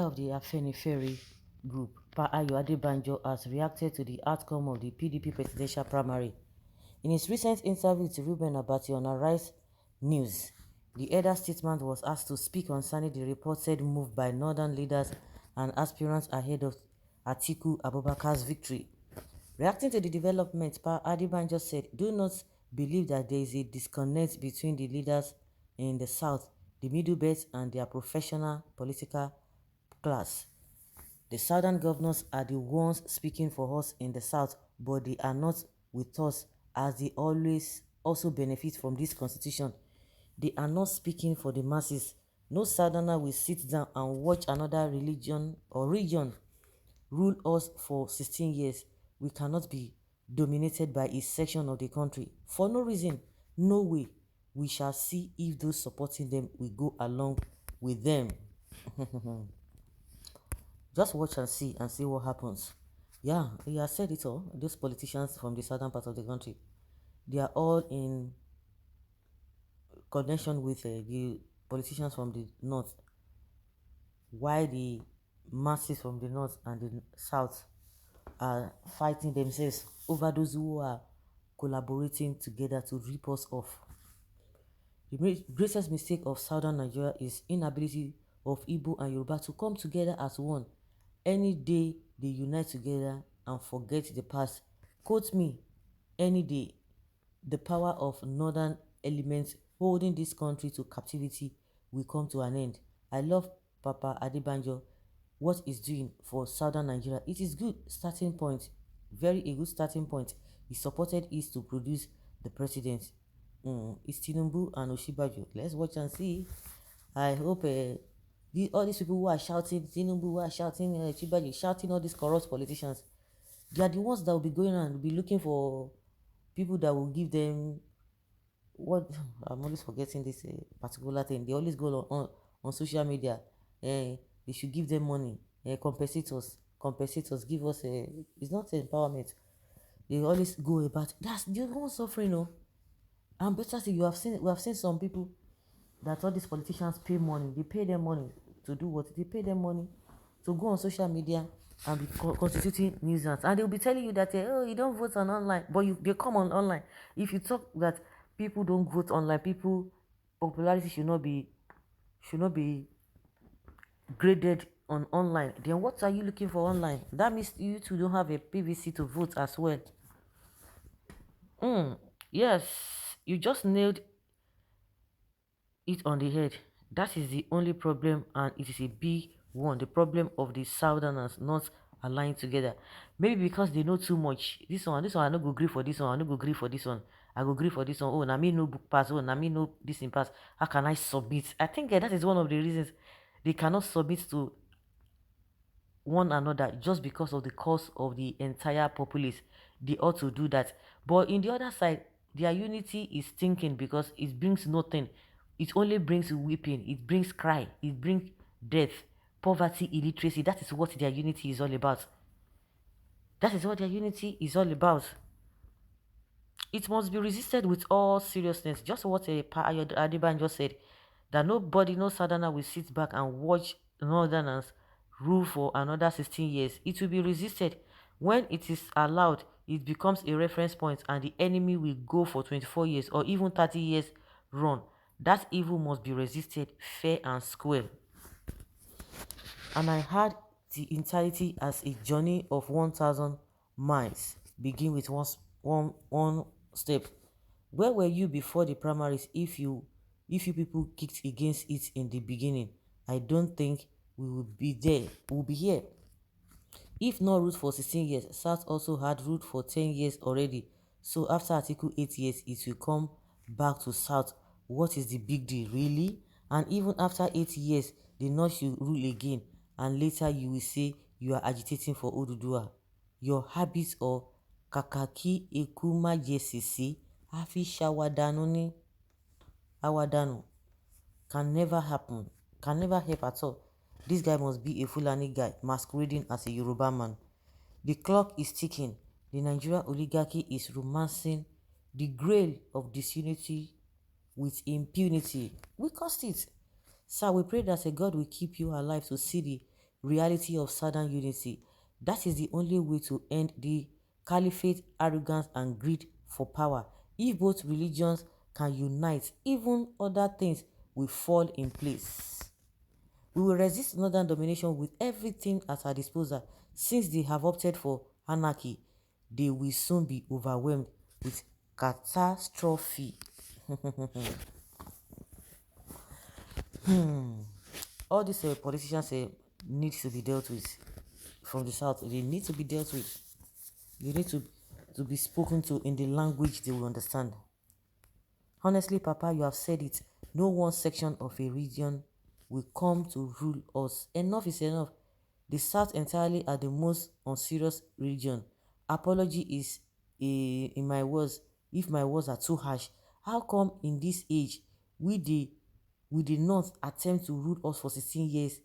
of the Afenifere group, Pa Ayo Adebanjo, has reacted to the outcome of the PDP presidential primary. In his recent interview to Ruben Abati on Arise News, the elder statesman was asked to speak concerning the reported move by northern leaders and aspirants ahead of Atiku Abubakar's victory. Reacting to the development, Pa Adebanjo said, "Do not believe that there is a disconnect between the leaders in the south, the middle belt, and their professional political class. The southern governors are the ones speaking for us in the south, but they are not with us as they always also benefit from this constitution. They are not speaking for the masses. No southerner will sit down and watch another religion or region rule us for 16 years. We cannot be dominated by a section of the country. For no reason, no way. We shall see if those supporting them will go along with them." Just watch and see what happens. Yeah, he has said it all. Those politicians from the southern part of the country, they are all in connection with the politicians from the north. Why the masses from the north and the south are fighting themselves over those who are collaborating together to rip us off. The greatest mistake of southern Nigeria is inability of Igbo and Yoruba to come together as one. Any day they unite together and forget the past, quote me, any day, the power of northern elements holding this country to captivity will come to an end. I love Papa Adebanjo, what he's doing for southern Nigeria. It is good starting point, very a good starting point. He supported East to produce the president. It's Tinubu and Oshibajo. Let's watch and see. I hope all these people who are shouting Tinubu, who are shouting Oshibajo, shouting all these corrupt politicians, they are the ones that will be going and be looking for people that will give them what. I'm always forgetting this particular thing. They always go on social media. They should give them money. Compensators, give us it's not empowerment. They always go about that's the one suffering, no. And better say we have seen some people that all these politicians pay money. They pay them money to do what? They pay them money to go on social media and be constituting nuisance. And they'll be telling you that, oh, you don't vote on online. But they come on online. If you talk that people don't vote online, people popularity should not be graded on online, then what are you looking for online? That means you two don't have a PVC to vote as well. Yes, you just nailed it on the head. That is the only problem, and it is a big one. The problem of the southerners not aligning together. Maybe because they know too much. This one, I no go agree for this one, I no go agree for this one. I go agree for this one. Oh, na me no book pass. Oh, na me no this in pass. How can I submit? I think that is one of the reasons they cannot submit to one another, just because of the cause of the entire populace. They ought to do that. But in the other side, their unity is stinking because it brings nothing. It only brings weeping, it brings cry, it brings death, poverty, illiteracy. That is what their unity is all about. That is what their unity is all about. It must be resisted with all seriousness. Just what Adebanjo said, that nobody, no southerner will sit back and watch northerners rule for another 16 years. It will be resisted. When it is allowed, it becomes a reference point and the enemy will go for 24 years or even 30 years run. That evil must be resisted fair and square. And I had the entirety as a journey of 1,000 miles. Begin with one step. Where were you before the primaries if you people kicked against it in the beginning? I don't think we would be there. We'll be here. If not root for 16 years, South also had root for 10 years already. So after Article 8 years, it will come back to South. What is the big deal, really? And even after 8 years, the North should rule again. And later you will say you are agitating for Odudua. Your habits of kakaki ekuma jesisi afi shawadanu awadanu can never happen. Can never help at all. This guy must be a Fulani guy masquerading as a Yoruba man. The clock is ticking. The Nigerian oligarchy is romancing the grail of disunity with impunity. We caused it. Sir, we pray that God will keep you alive to see the reality of Southern unity. That is the only way to end the caliphate, arrogance, and greed for power. If both religions can unite, even other things will fall in place. We will resist northern domination with everything at our disposal. Since they have opted for anarchy, they will soon be overwhelmed with catastrophe. All these politicians need to be dealt with from the south. They need to be dealt with. They need to be spoken to in the language they will understand. Honestly, Papa, you have said it. No one section of a region will come to rule us. Enough is enough. The South entirely are the most unserious region. Apology is in my words, if my words are too harsh. How come in this age we did not attempt to rule us for 16 years,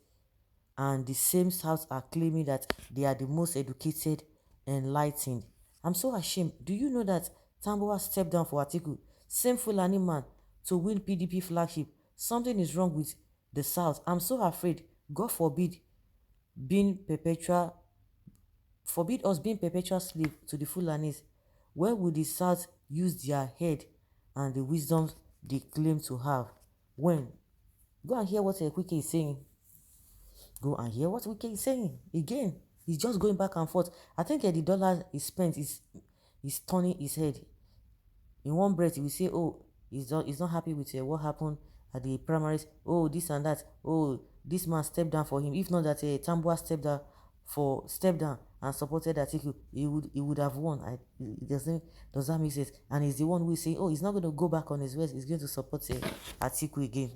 and the same South are claiming that they are the most educated, enlightened? I'm so ashamed. Do you know that Tambuwa stepped down for Atiku? Same Fulani man to win PDP flagship. Something is wrong with the South. I'm so afraid. God being perpetual forbid us being perpetual slave to the Fulanis. Where will the South use their head and the wisdom they claim to have? When? Go and hear what Ekwike is saying. Go and hear what Wike is saying. Again, he's just going back and forth. I think the dollar is spent is turning his head. In one breath, he will say, oh, he's not happy with what happened at the primaries. Oh, this and that. Oh, this man stepped down for him. If not that Tambua stepped down and supported Atiku, he would have won. Does that make sense? And he's the one who is saying, oh, he's not going to go back on his words. He's going to support Atiku again.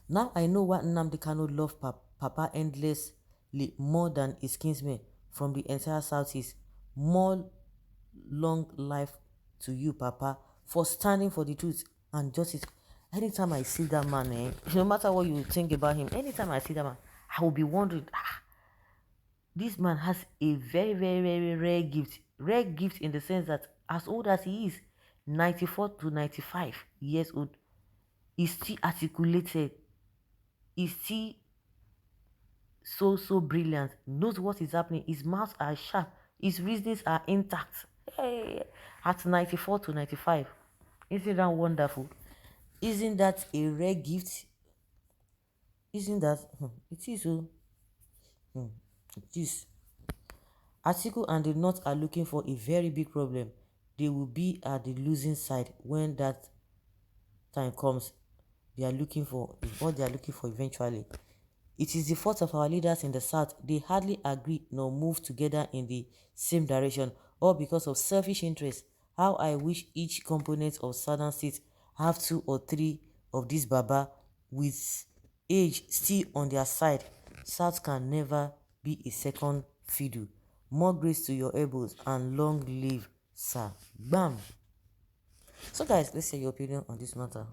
Now I know why Nnamdi Kanu loved Papa endlessly more than his kinsmen from the entire Southeast. More long life to you, Papa, for standing for the truth and justice. Anytime I see that man, no matter what you think about him, anytime I see that man, I will be wondering, this man has a very, very, very rare gift. Rare gift in the sense that as old as he is, 94 to 95 years old, is still articulated, is still so brilliant, knows what is happening, his mouths are sharp, his reasonings are intact. Hey, at 94 to 95. Isn't that wonderful? Isn't that a rare gift? Isn't that? It is. It is. Atiku and the North are looking for a very big problem. They will be at the losing side when that time comes. They are looking for what they are looking for eventually. It is the fault of our leaders in the South. They hardly agree nor move together in the same direction, all because of selfish interests. How I wish each component of Southern states have 2 or 3 of these Baba with age still on their side. South can never be a second fiddle. More grace to your elbows and long live, sir. Bam! So guys, let's say your opinion on this matter.